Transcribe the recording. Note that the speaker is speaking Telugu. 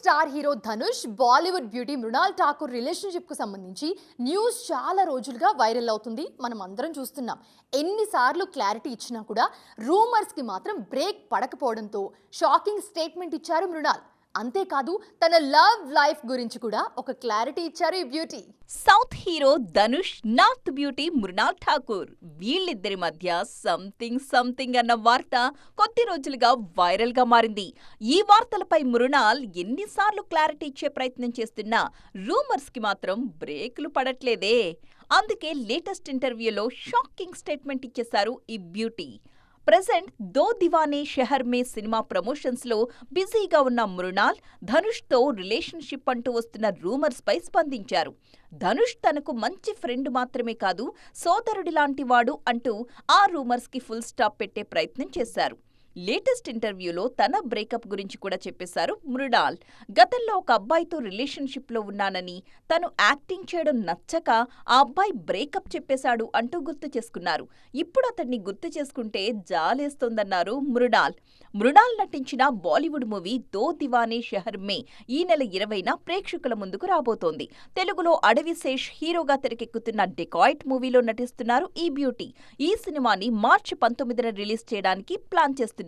Star hero Dhanush Bollywood beauty Mrunal Thakur relationship కు సంబంధించి న్యూస్ చాలా రోజులుగా వైరల్ అవుతుంది. మనం అందరం చూస్తున్నాం. ఎన్నిసార్లు క్లారిటీ ఇచ్చినా కూడా రూమర్స్ కి మాత్రం బ్రేక్ పడకపోవడంతో షాకింగ్ స్టేట్మెంట్ ఇచ్చారు మృణాల్. అంతేకాదు తన లవ్ లైఫ్ గురించి కూడా ఒక క్లారిటీ ఇచ్చారు ఈ beauty. South hero Dhanush, north beauty Mrunal Thakur వీళ్ళిద్దరి మధ్య సంథింగ్ అన్న వార్త కొద్ది రోజులుగా వైరల్ గా మారింది. ఈ వార్తలపై మృణాల్ ఎన్నిసార్లు క్లారిటీ ఇచ్చే ప్రయత్నం చేస్తున్నా రూమర్స్ కి మాత్రం బ్రేకులు పడట్లేదే. అందుకే లేటెస్ట్ ఇంటర్వ్యూలో షాకింగ్ స్టేట్మెంట్ ఇచ్చేశారు ఈ బ్యూటీ. ప్రెజెంట్ దో దివానే షెహర్ మే సినిమా ప్రమోషన్స్ లో బిజీగా ఉన్న మృణాల్ ధనుష్ తో రిలేషన్షిప్ అంటూ వస్తున్న రూమర్స్ పై స్పందించారు. ధనుష్ తనకు మంచి ఫ్రెండ్ మాత్రమే కాదు, సోదరుడిలాంటి వాడు అంటూ ఆ రూమర్స్ కి ఫుల్ స్టాప్ పెట్టే ప్రయత్నం చేశారు. లేటెస్ట్ ఇంటర్వ్యూలో తన బ్రేకప్ గురించి కూడా చెప్పేశారు మృణాల్. గతంలో ఒక అబ్బాయితో రిలేషన్షిప్ లో ఉన్నానని, తను యాక్టింగ్ చేయడం నచ్చక ఆ అబ్బాయి బ్రేకప్ చెప్పేశాడు అంటూ గుర్తు చేసుకున్నారు. ఇప్పుడు అతన్ని గుర్తు చేసుకుంటే జాలేస్తోందన్నారు మృణాల్. మృణాల్ నటించిన బాలీవుడ్ మూవీ దో దివానే షెహర్ మే ఈ నెల 20న ప్రేక్షకుల ముందుకు రాబోతోంది. తెలుగులో అడవిశేష్ హీరోగా తెరకెక్కుతున్న డెకాయిట్ మూవీలో నటిస్తున్నారు ఈ బ్యూటీ. ఈ సినిమాని మార్చి 19న రిలీజ్ చేయడానికి ప్లాన్ చేస్తున్నారు.